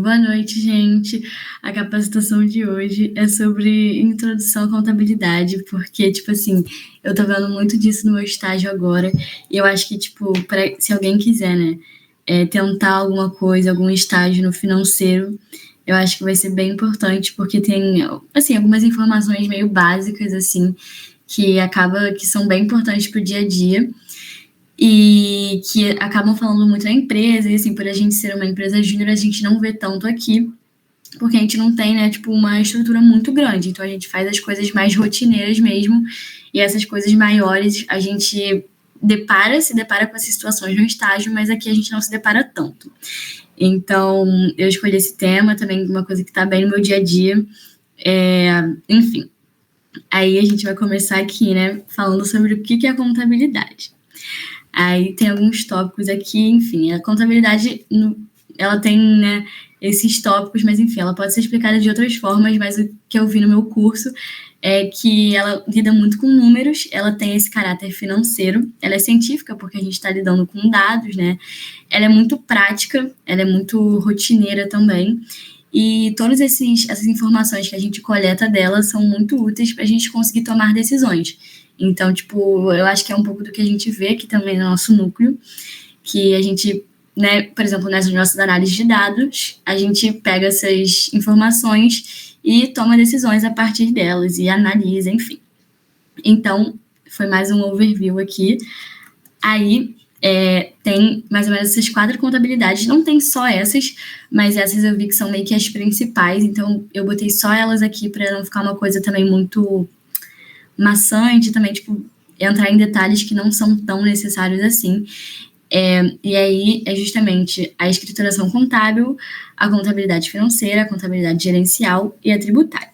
Boa noite, gente. A capacitação de hoje é sobre introdução à contabilidade, porque, tipo assim, eu tô vendo muito disso no meu estágio agora, e eu acho que, tipo, se alguém quiser, né, tentar alguma coisa, algum estágio no financeiro, eu acho que vai ser bem importante, porque tem, assim, algumas informações meio básicas, assim, que acaba que são bem importantes pro dia a dia e que acabam falando muito na empresa, e assim, por a gente ser uma empresa júnior, a gente não vê tanto aqui, porque a gente não tem, né, tipo, uma estrutura muito grande, então a gente faz as coisas mais rotineiras mesmo, e essas coisas maiores a gente se depara com essas situações no estágio, mas aqui a gente não se depara tanto. Então, eu escolhi esse tema também, uma coisa que está bem no meu dia a dia, enfim. Aí a gente vai começar aqui, né, falando sobre o que é a contabilidade. Aí tem alguns tópicos aqui, enfim, a contabilidade, ela tem, né, esses tópicos, mas enfim, ela pode ser explicada de outras formas, mas o que eu vi no meu curso é que ela lida muito com números, ela tem esse caráter financeiro, ela é científica porque a gente está lidando com dados, né? Ela é muito prática, ela é muito rotineira também, e todas essas informações que a gente coleta dela são muito úteis para a gente conseguir tomar decisões. Então, tipo, eu acho que é um pouco do que a gente vê aqui também no nosso núcleo, que a gente, né, por exemplo, nas nossas análises de dados, a gente pega essas informações e toma decisões a partir delas e analisa, enfim. Então, foi mais um overview aqui. Aí, tem mais ou menos essas 4 contabilidades, não tem só essas, mas essas eu vi que são meio que as principais, então eu botei só elas aqui para não ficar uma coisa também muito maçante, também, tipo, entrar em detalhes que não são tão necessários assim. E aí é justamente a escrituração contábil, a contabilidade financeira, a contabilidade gerencial e a tributária.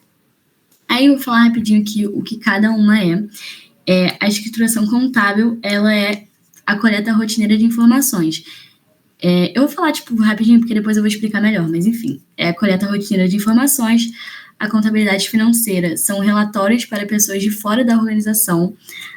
Aí eu vou falar rapidinho aqui o que cada uma é. A escrituração contábil, ela é a coleta rotineira de informações. Eu vou falar, tipo, rapidinho, porque depois eu vou explicar melhor, mas enfim. É a coleta rotineira de informações. A contabilidade financeira são relatórios para pessoas de fora da organização.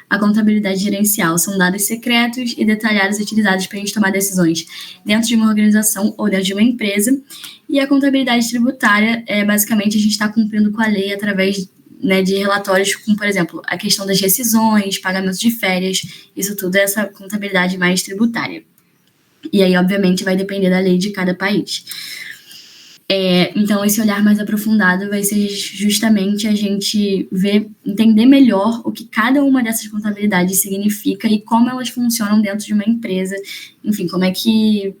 A contabilidade gerencial são dados secretos e detalhados utilizados para a gente tomar decisões dentro de uma organização ou dentro de uma empresa. E a contabilidade tributária é basicamente a gente está cumprindo com a lei através, né, de relatórios, como, por exemplo, a questão das rescisões, pagamentos de férias, isso tudo é essa contabilidade mais tributária. E aí, obviamente, vai depender da lei de cada país. Então, esse olhar mais aprofundado vai ser justamente a gente entender melhor o que cada uma dessas contabilidades significa e como elas funcionam dentro de uma empresa, enfim, como é que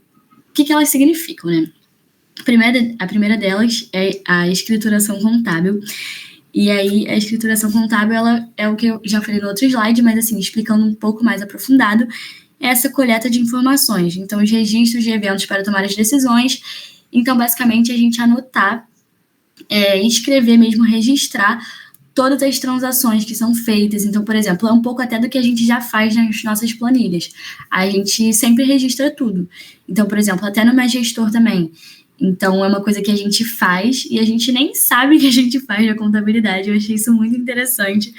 o que elas significam, né? A primeira delas é a escrituração contábil. E aí, a escrituração contábil, ela é o que eu já falei no outro slide, mas assim, explicando um pouco mais aprofundado, é essa coleta de informações. Então, os registros de eventos para tomar as decisões. Então, basicamente, a gente anotar, escrever mesmo, registrar todas as transações que são feitas. Então, por exemplo, é um pouco até do que a gente já faz nas nossas planilhas. A gente sempre registra tudo. Então, por exemplo, até no Meu Gestor também. Então, é uma coisa que a gente faz e a gente nem sabe que a gente faz na contabilidade. Eu achei isso muito interessante.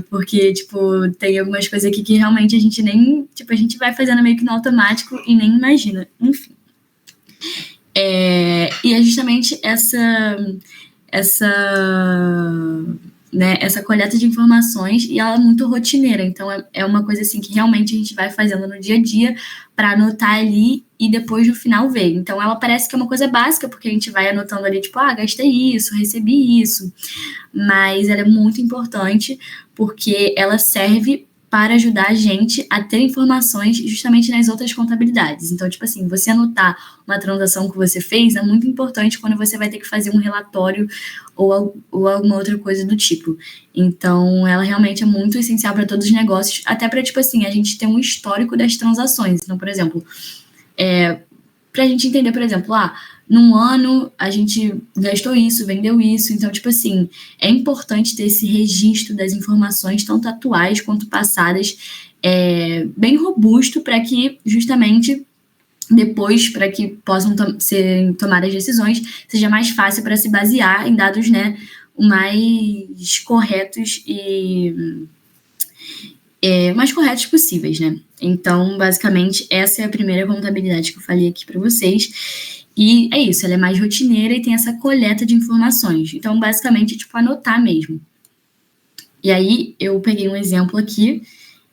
Porque, tipo, tem algumas coisas aqui que realmente a gente nem... Tipo, a gente vai fazendo meio que no automático e nem imagina. Enfim. E é justamente essa coleta de informações, e ela é muito rotineira, então é uma coisa assim que realmente a gente vai fazendo no dia a dia para anotar ali e depois no final ver. Então ela parece que é uma coisa básica, porque a gente vai anotando ali, tipo, gastei isso, recebi isso, mas ela é muito importante porque ela serve para ajudar a gente a ter informações justamente nas outras contabilidades. Então, tipo assim, você anotar uma transação que você fez é muito importante quando você vai ter que fazer um relatório ou alguma outra coisa do tipo. Então, ela realmente é muito essencial para todos os negócios, até para, tipo assim, a gente ter um histórico das transações. Então, por exemplo, para a gente entender, por exemplo, num ano a gente gastou isso, vendeu isso, então, tipo assim, é importante ter esse registro das informações, tanto atuais quanto passadas, bem robusto, para que justamente depois, para que possam ser tomadas decisões, seja mais fácil para se basear em dados, né, o mais corretos mais corretos possíveis, né? Então, basicamente, essa é a primeira contabilidade que eu falei aqui para vocês. E é isso, ela é mais rotineira e tem essa coleta de informações. Então, basicamente, tipo, anotar mesmo. E aí, eu peguei um exemplo aqui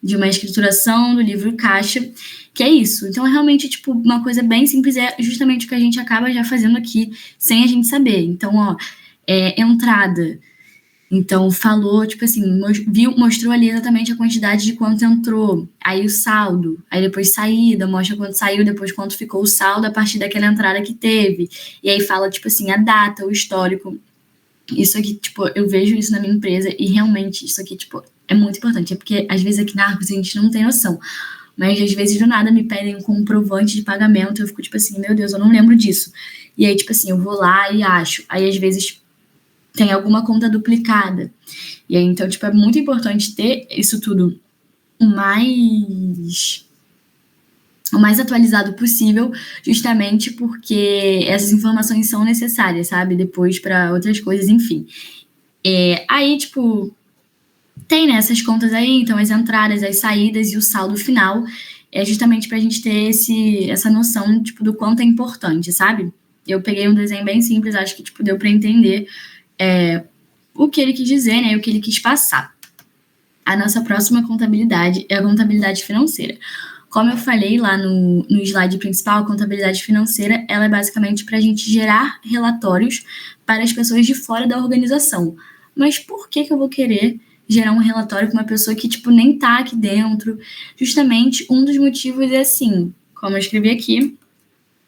de uma escrituração do livro Caixa, que é isso. Então, é realmente, tipo, uma coisa bem simples, é justamente o que a gente acaba já fazendo aqui, sem a gente saber. Então, ó, entrada. Então, falou, tipo assim, mostrou ali exatamente a quantidade de quanto entrou, aí o saldo, aí depois saída, mostra quanto saiu, depois quanto ficou o saldo a partir daquela entrada que teve. E aí fala, tipo assim, a data, o histórico. Isso aqui, tipo, eu vejo isso na minha empresa e realmente isso aqui, tipo, é muito importante. É porque às vezes aqui na Arcos a gente não tem noção. Mas às vezes do nada me pedem um comprovante de pagamento, eu fico tipo assim, meu Deus, eu não lembro disso. E aí, tipo assim, eu vou lá e acho. Aí às vezes tem alguma conta duplicada. E aí, então, tipo, é muito importante ter isso tudo o mais atualizado possível, justamente porque essas informações são necessárias, sabe? Depois para outras coisas, enfim. Aí, tipo, tem né, essas contas aí, então as entradas, as saídas e o saldo final, é justamente para a gente ter essa noção, tipo, do quanto é importante, sabe? Eu peguei um desenho bem simples, acho que, tipo, deu para entender o que ele quis dizer, né, e o que ele quis passar. A nossa próxima contabilidade é a contabilidade financeira. Como eu falei lá no slide principal, a contabilidade financeira, ela é basicamente para a gente gerar relatórios para as pessoas de fora da organização. Mas por que eu vou querer gerar um relatório com uma pessoa que, tipo, nem tá aqui dentro? Justamente, um dos motivos é assim, como eu escrevi aqui,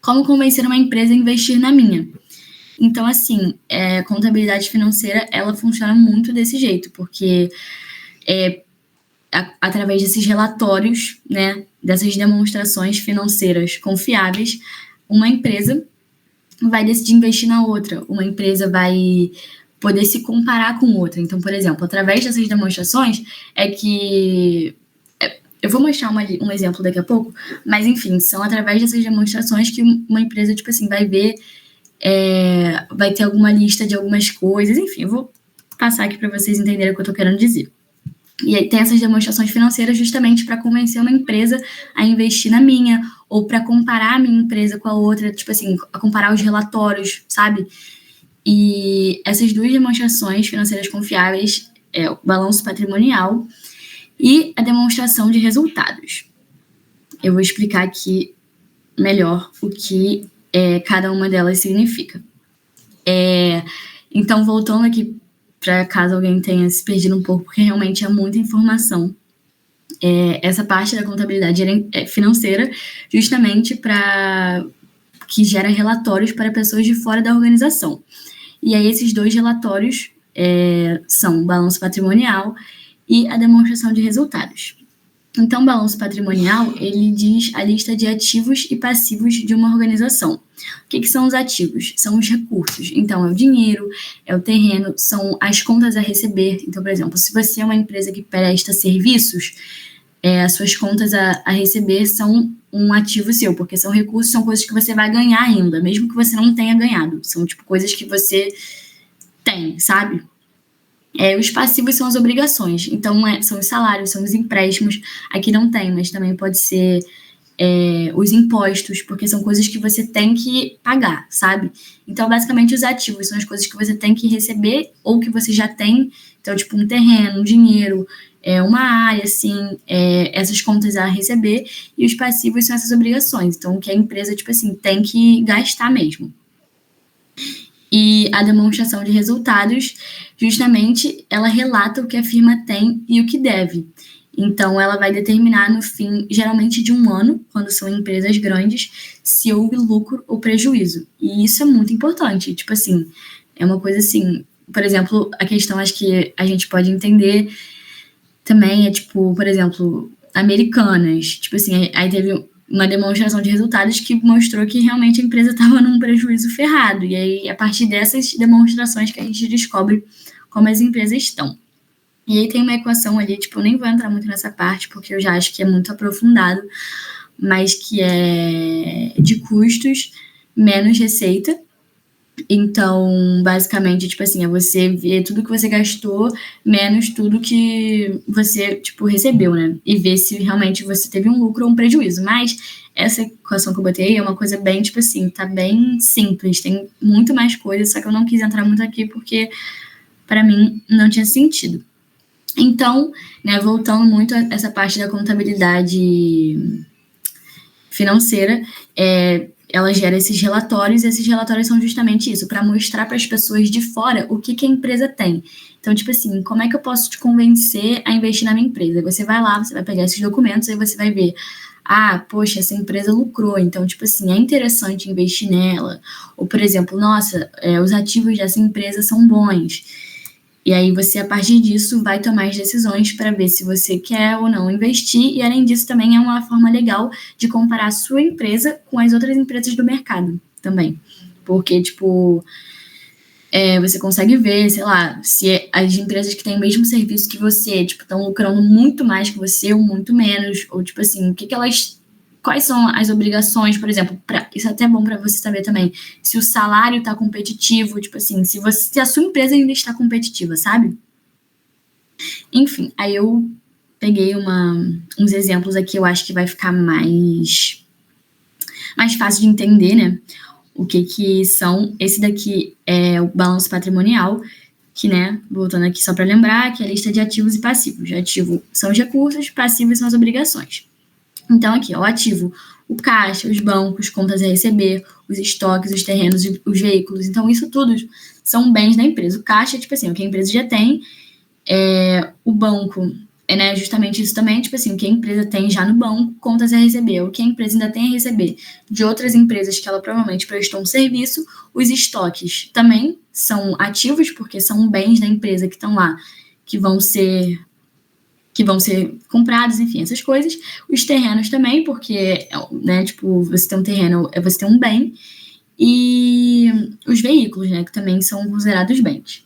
como convencer uma empresa a investir na minha. Então, assim, contabilidade financeira, ela funciona muito desse jeito, porque através desses relatórios, né, dessas demonstrações financeiras confiáveis, uma empresa vai decidir investir na outra, uma empresa vai poder se comparar com outra. Então, por exemplo, através dessas demonstrações é que eu vou mostrar um exemplo daqui a pouco, mas enfim, são através dessas demonstrações que uma empresa, tipo assim, vai ver, vai ter alguma lista de algumas coisas, enfim, eu vou passar aqui para vocês entenderem o que eu estou querendo dizer. E aí tem essas demonstrações financeiras justamente para convencer uma empresa a investir na minha, ou para comparar a minha empresa com a outra, tipo assim, a comparar os relatórios, sabe? E essas duas demonstrações financeiras confiáveis é o balanço patrimonial e a demonstração de resultados. Eu vou explicar aqui melhor o que cada uma delas significa. Então, voltando aqui para caso alguém tenha se perdido um pouco, porque realmente é muita informação. Essa parte da contabilidade financeira, justamente para que gera relatórios para pessoas de fora da organização. E aí esses dois relatórios são o balanço patrimonial e a demonstração de resultados. Então, o balanço patrimonial, ele diz a lista de ativos e passivos de uma organização. O que são os ativos? São os recursos. Então, é o dinheiro, é o terreno, são as contas a receber. Então, por exemplo, se você é uma empresa que presta serviços, as suas contas a receber são um ativo seu, porque são recursos, são coisas que você vai ganhar ainda, mesmo que você não tenha ganhado. São, tipo, coisas que você tem, sabe? Os passivos são as obrigações, então são os salários, são os empréstimos. Aqui não tem, mas também pode ser os impostos, porque são coisas que você tem que pagar, sabe? Então, basicamente, os ativos são as coisas que você tem que receber ou que você já tem. Então, tipo, um terreno, um dinheiro, uma área, assim, essas contas a receber. E os passivos são essas obrigações. Então, o que a empresa, tipo assim, tem que gastar mesmo. E a demonstração de resultados, justamente, ela relata o que a firma tem e o que deve. Então, ela vai determinar no fim, geralmente de um ano, quando são empresas grandes, se houve lucro ou prejuízo. E isso é muito importante. Tipo assim, é uma coisa assim... Por exemplo, a questão, acho que a gente pode entender também, tipo, por exemplo, Americanas. Tipo assim, aí teve uma demonstração de resultados que mostrou que realmente a empresa estava num prejuízo ferrado. E aí, a partir dessas demonstrações que a gente descobre como as empresas estão. E aí tem uma equação ali, tipo, eu nem vou entrar muito nessa parte, porque eu já acho que é muito aprofundado, mas que é de custos menos receita. Então, basicamente, tipo assim, é você ver tudo que você gastou menos tudo que você, tipo, recebeu, né? E ver se realmente você teve um lucro ou um prejuízo. Mas essa equação que eu botei é uma coisa bem, tipo assim, tá bem simples. Tem muito mais coisa, só que eu não quis entrar muito aqui porque, para mim, não tinha sentido. Então, né, voltando muito a essa parte da contabilidade financeira, ela gera esses relatórios, e esses relatórios são justamente isso, para mostrar para as pessoas de fora o que a empresa tem. Então, tipo assim, como é que eu posso te convencer a investir na minha empresa? Você vai lá, você vai pegar esses documentos, aí você vai ver, poxa, essa empresa lucrou, então, tipo assim, é interessante investir nela. Ou, por exemplo, nossa, os ativos dessa empresa são bons. E aí você, a partir disso, vai tomar as decisões para ver se você quer ou não investir. E além disso, também é uma forma legal de comparar a sua empresa com as outras empresas do mercado também. Porque, tipo, você consegue ver, sei lá, se as empresas que têm o mesmo serviço que você, tipo, estão lucrando muito mais que você ou muito menos, ou tipo assim, o que que elas, quais são as obrigações, por exemplo, isso é até bom para você saber também, se o salário está competitivo, tipo assim, se a sua empresa ainda está competitiva, sabe? Enfim, aí eu peguei uns exemplos aqui, eu acho que vai ficar mais fácil de entender, né? O que são. Esse daqui é o balanço patrimonial, que, né, voltando aqui só para lembrar, que é a lista de ativos e passivos. O ativo são os recursos, passivos são as obrigações. Então, aqui, ó, o ativo, o caixa, os bancos, contas a receber, os estoques, os terrenos, os veículos. Então, isso tudo são bens da empresa. O caixa é, tipo assim, o que a empresa já tem. O banco né, justamente isso também, tipo assim, o que a empresa tem já no banco, contas a receber, o que a empresa ainda tem a receber de outras empresas que ela provavelmente prestou um serviço, os estoques também são ativos, porque são bens da empresa que estão lá, que vão ser comprados, enfim, essas coisas. Os terrenos também, porque, né, tipo, você tem um terreno, você tem um bem, e os veículos, né, que também são considerados bens.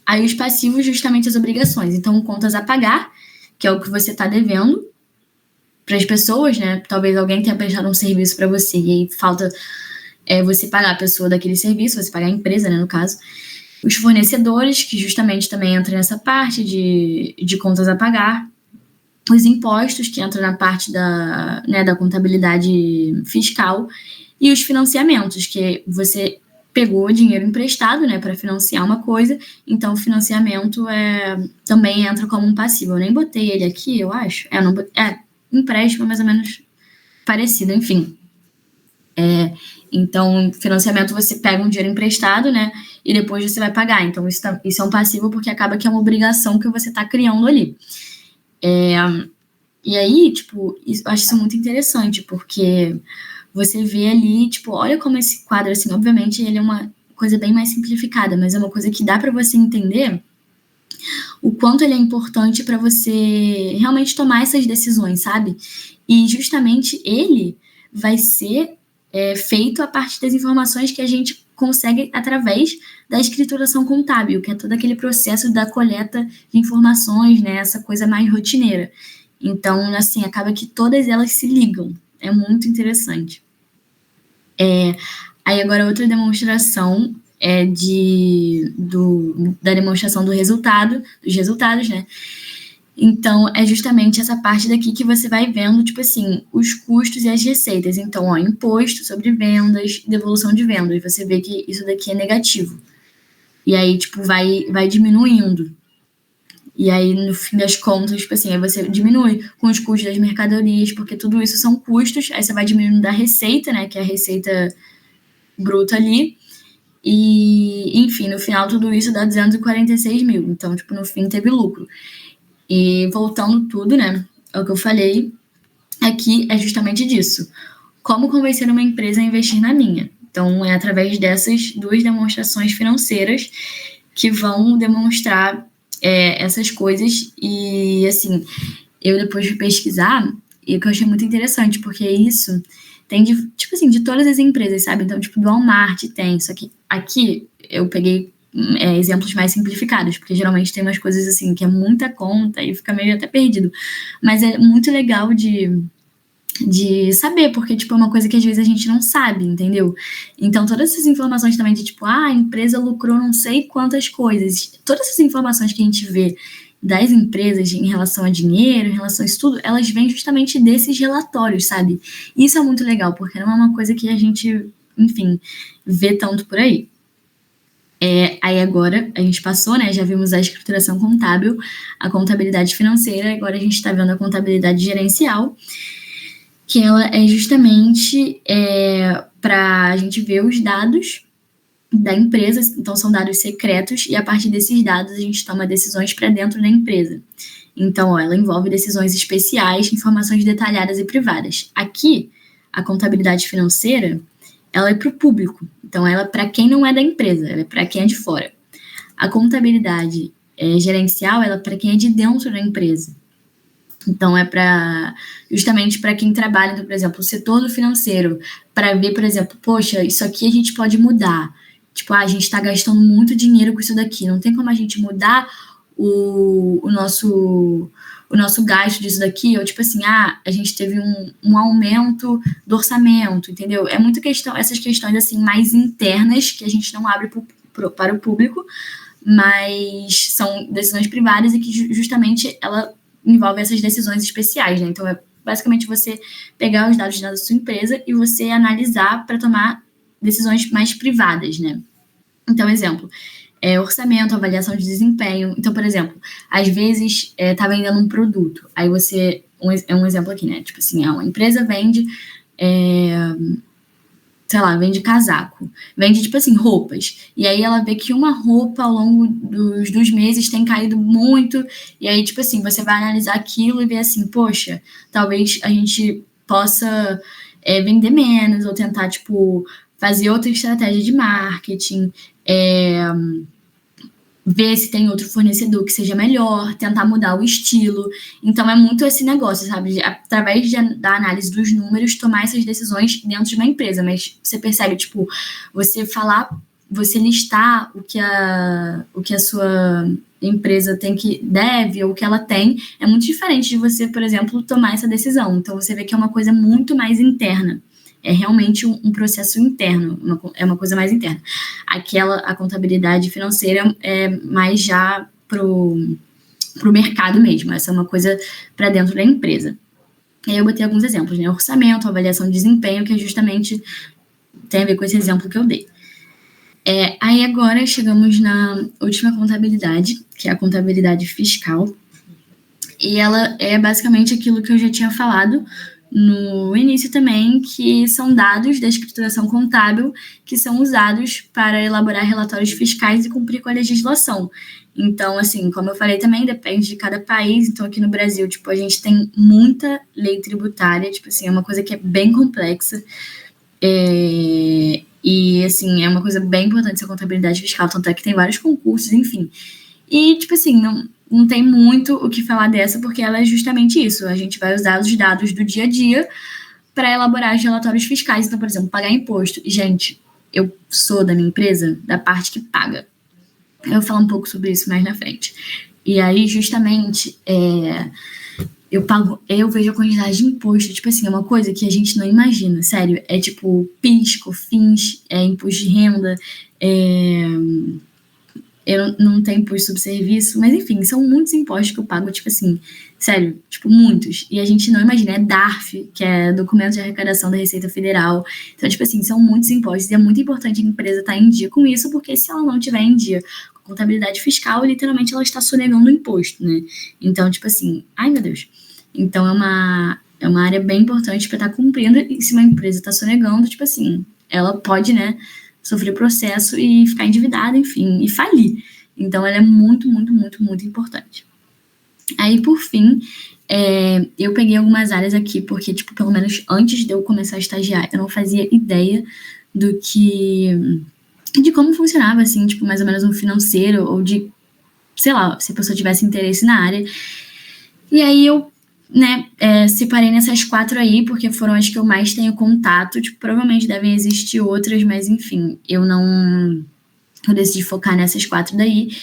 Aí os passivos, justamente as obrigações. Então, contas a pagar, que é o que você está devendo para as pessoas, né? Talvez alguém tenha prestado um serviço para você e aí falta você pagar a pessoa daquele serviço, você pagar a empresa, né, no caso. Os fornecedores, que justamente também entram nessa parte de contas a pagar. Os impostos, que entram na parte da contabilidade fiscal. E os financiamentos, que você pegou dinheiro emprestado, né, para financiar uma coisa, então o financiamento também entra como um passivo. Eu nem botei ele aqui, eu acho. Não, empréstimo mais ou menos parecido, enfim. Então, financiamento você pega um dinheiro emprestado, né, e depois você vai pagar. Então, isso é um passivo porque acaba que é uma obrigação que você está criando ali. E aí, tipo, eu acho isso muito interessante, porque você vê ali, tipo, olha como esse quadro, assim, obviamente ele é uma coisa bem mais simplificada, mas é uma coisa que dá para você entender o quanto ele é importante para você realmente tomar essas decisões, sabe? E justamente ele vai ser feito a partir das informações que a gente consegue através da escrituração contábil, que é todo aquele processo da coleta de informações, né? Essa coisa mais rotineira. Então, assim, acaba que todas elas se ligam. É muito interessante. Aí agora outra demonstração da demonstração dos resultados, né? Então, é justamente essa parte daqui que você vai vendo, tipo assim, os custos e as receitas. Então, ó, imposto sobre vendas, devolução de vendas. Você vê que isso daqui é negativo. E aí, tipo, vai diminuindo. E aí, no fim das contas, tipo assim, aí você diminui com os custos das mercadorias, porque tudo isso são custos. Aí você vai diminuindo da receita, né, que é a receita bruta ali. E, enfim, no final tudo isso dá 246 mil. Então, tipo, no fim teve lucro. E voltando tudo, né, ao que eu falei, aqui é justamente disso. Como convencer uma empresa a investir na minha? Então, é através dessas duas demonstrações financeiras que vão demonstrar essas coisas. E, assim, eu depois fui pesquisar, e o que eu achei muito interessante, porque isso tem tipo assim, de todas as empresas, sabe? Então, tipo, do Walmart tem, só que aqui eu peguei exemplos mais simplificados, porque geralmente tem umas coisas assim, que é muita conta e fica meio até perdido. Mas é muito legal de de saber, porque, tipo, é uma coisa que às vezes a gente não sabe, entendeu? Então, todas essas informações também de, tipo, a empresa lucrou não sei quantas coisas, todas essas informações que a gente vê das empresas em relação a dinheiro, em relação a isso tudo, elas vêm justamente desses relatórios, sabe? Isso é muito legal, porque não é uma coisa que a gente, enfim, vê tanto por aí. Aí agora a gente passou, né? Já vimos a escrituração contábil, a contabilidade financeira, agora a gente está vendo a contabilidade gerencial, que ela é justamente para a gente ver os dados da empresa, então são dados secretos, e a partir desses dados a gente toma decisões para dentro da empresa. Então, ela envolve decisões especiais, informações detalhadas e privadas. Aqui, a contabilidade financeira, ela é para o público, então ela é para quem não é da empresa, ela é para quem é de fora. A contabilidade gerencial, ela é para quem é de dentro da empresa. Então, justamente para quem trabalha, então, por exemplo, o setor do financeiro, para ver, por exemplo, poxa, isso aqui a gente pode mudar. Tipo, a gente está gastando muito dinheiro com isso daqui, não tem como a gente mudar o nosso gasto disso daqui, ou tipo assim, a gente teve um aumento do orçamento, entendeu? É muito essas questões assim mais internas que a gente não abre para o público, mas são decisões privadas e que justamente ela envolve essas decisões especiais, né? Então, é basicamente você pegar os dados da sua empresa e você analisar para tomar decisões mais privadas, né? Então, exemplo, orçamento, avaliação de desempenho. Então, por exemplo, às vezes tá vendendo um produto, aí você, um exemplo aqui, né? Tipo assim, uma empresa vende, sei lá, vende casaco, vende, tipo assim, roupas. E aí ela vê que uma roupa ao longo dos meses tem caído muito, e aí, tipo assim, você vai analisar aquilo e ver assim, poxa, talvez a gente possa vender menos, ou tentar, tipo, fazer outra estratégia de marketing, ver se tem outro fornecedor que seja melhor, tentar mudar o estilo. Então, é muito esse negócio, sabe? Através da análise dos números, tomar essas decisões dentro de uma empresa. Mas você percebe, tipo, você listar o que a sua empresa deve ou o que ela tem, é muito diferente de você, por exemplo, tomar essa decisão. Então, você vê que é uma coisa muito mais interna. É realmente um processo interno, é uma coisa mais interna. A contabilidade financeira é mais já pro mercado mesmo, essa é uma coisa para dentro da empresa. E aí eu botei alguns exemplos, né? Orçamento, avaliação de desempenho, que é justamente tem a ver com esse exemplo que eu dei. Aí agora chegamos na última contabilidade, que é a contabilidade fiscal, e ela é basicamente aquilo que eu já tinha falado no início também, que são dados da escrituração contábil que são usados para elaborar relatórios fiscais e cumprir com a legislação. Então, assim, como eu falei também, depende de cada país. Então, aqui no Brasil, tipo, a gente tem muita lei tributária, tipo assim, é uma coisa que é bem complexa. E, assim, é uma coisa bem importante essa contabilidade fiscal, tanto é que tem vários concursos, enfim. E, tipo assim, não tem muito o que falar dessa, porque ela é justamente isso. A gente vai usar os dados do dia a dia para elaborar os relatórios fiscais. Então, por exemplo, pagar imposto. E, gente, eu sou da minha empresa da parte que paga. Eu vou falar um pouco sobre isso mais na frente. E aí, justamente, eu vejo a quantidade de imposto, tipo assim, é uma coisa que a gente não imagina, sério. É tipo PIS, COFINS, imposto de renda, eu não tenho imposto sobre serviço, mas enfim, são muitos impostos que eu pago, tipo assim, sério, tipo, muitos. E a gente não imagina, é DARF, que é Documento de Arrecadação da Receita Federal. Então, tipo assim, são muitos impostos e é muito importante a empresa estar em dia com isso, porque se ela não tiver em dia com a contabilidade fiscal, literalmente ela está sonegando o imposto, né? Então, tipo assim, ai meu Deus. Então, é uma área bem importante para estar cumprindo, e se uma empresa está sonegando, tipo assim, ela pode, né, sofrer processo e ficar endividada, enfim, e falir. Então, ela é muito, muito, muito, muito importante. Aí, por fim, eu peguei algumas áreas aqui, porque, tipo, pelo menos antes de eu começar a estagiar, eu não fazia ideia de como funcionava, assim, tipo, mais ou menos um financeiro, ou de, sei lá, se a pessoa tivesse interesse na área. E aí eu, né, separei nessas 4 aí, porque foram as que eu mais tenho contato. Tipo, provavelmente devem existir outras, mas enfim, eu decidi focar nessas 4 daí.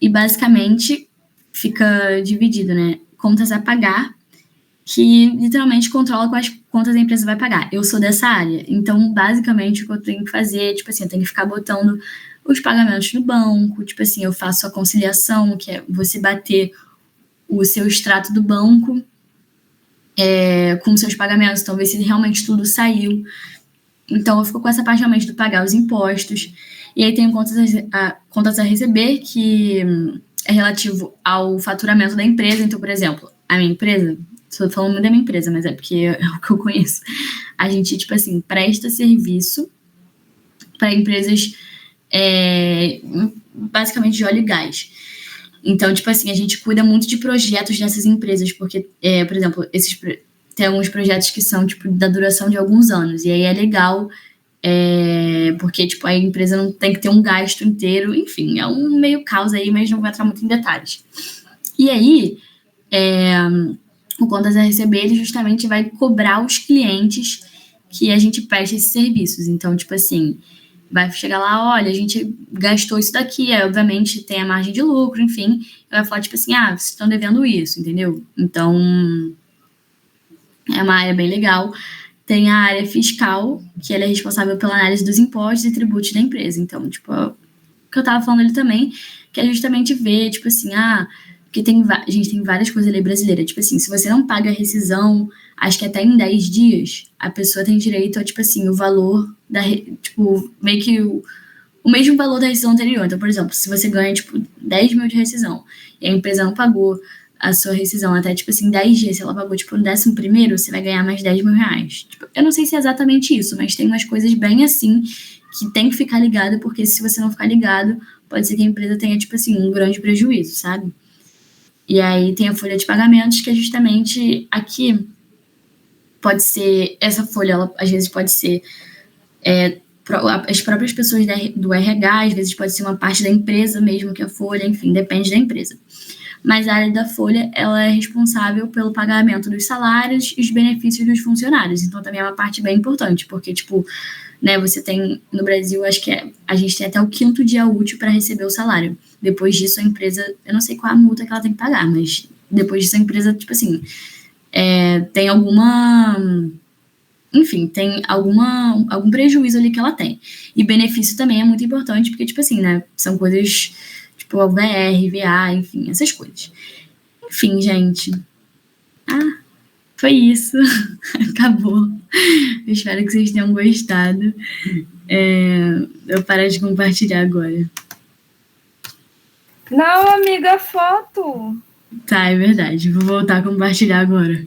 E basicamente fica dividido, né? Contas a pagar, que literalmente controla contas a empresa vai pagar. Eu sou dessa área, então, basicamente, o que eu tenho que fazer é, tipo assim, eu tenho que ficar botando os pagamentos no banco, tipo assim, eu faço a conciliação, que é você bater o seu extrato do banco com seus pagamentos, então ver se realmente tudo saiu. Então, eu fico com essa parte realmente do pagar os impostos. E aí tem contas a receber, que é relativo ao faturamento da empresa. Então, por exemplo, a minha empresa, estou falando muito da minha empresa, mas é porque é o que eu conheço. A gente, tipo assim, presta serviço para empresas basicamente de óleo e gás. Então, tipo assim, a gente cuida muito de projetos dessas empresas, porque, por exemplo, tem alguns projetos que são, tipo, da duração de alguns anos, e aí é legal, porque, tipo, a empresa não tem que ter um gasto inteiro, enfim, é um meio caos aí, mas não vou entrar muito em detalhes. E aí, o Contas a Receber, ele justamente vai cobrar os clientes que a gente presta esses serviços. Então, tipo assim, vai chegar lá, olha, a gente gastou isso daqui, aí obviamente tem a margem de lucro, enfim, vai falar tipo assim, vocês estão devendo isso, entendeu? Então, é uma área bem legal. Tem a área fiscal, que ela é responsável pela análise dos impostos e tributos da empresa. Então, tipo, o que eu tava falando ali também, que é justamente ver, tipo assim, porque a gente tem várias coisas ali brasileiras, tipo assim, se você não paga a rescisão, acho que até em 10 dias, a pessoa tem direito a, tipo assim, o valor tipo, meio que o mesmo valor da rescisão anterior. Então, por exemplo, se você ganha, tipo, 10 mil de rescisão e a empresa não pagou a sua rescisão até, tipo assim, 10 dias, se ela pagou, tipo, no 11º, você vai ganhar mais 10 mil reais. Tipo, eu não sei se é exatamente isso, mas tem umas coisas bem assim que tem que ficar ligado, porque se você não ficar ligado, pode ser que a empresa tenha, tipo assim, um grande prejuízo, sabe? E aí tem a folha de pagamentos, que é justamente aqui, pode ser, essa folha, ela às vezes pode ser as próprias pessoas do RH, às vezes pode ser uma parte da empresa mesmo que a folha, enfim, depende da empresa. Mas a área da folha, ela é responsável pelo pagamento dos salários e os benefícios dos funcionários. Então também é uma parte bem importante, porque, tipo, né, você tem, no Brasil, acho que a gente tem até o 5º dia útil para receber o salário. Depois disso, a empresa, eu não sei qual a multa que ela tem que pagar, mas depois disso a empresa, tipo assim, tem enfim, tem algum prejuízo ali que ela tem. E benefício também é muito importante, porque, tipo assim, né, são coisas tipo o VR, VA, enfim, essas coisas. Enfim, gente. Foi isso. Acabou. Eu espero que vocês tenham gostado. Eu parar de compartilhar agora. Não, amiga, foto. Tá, é verdade. Vou voltar a compartilhar agora.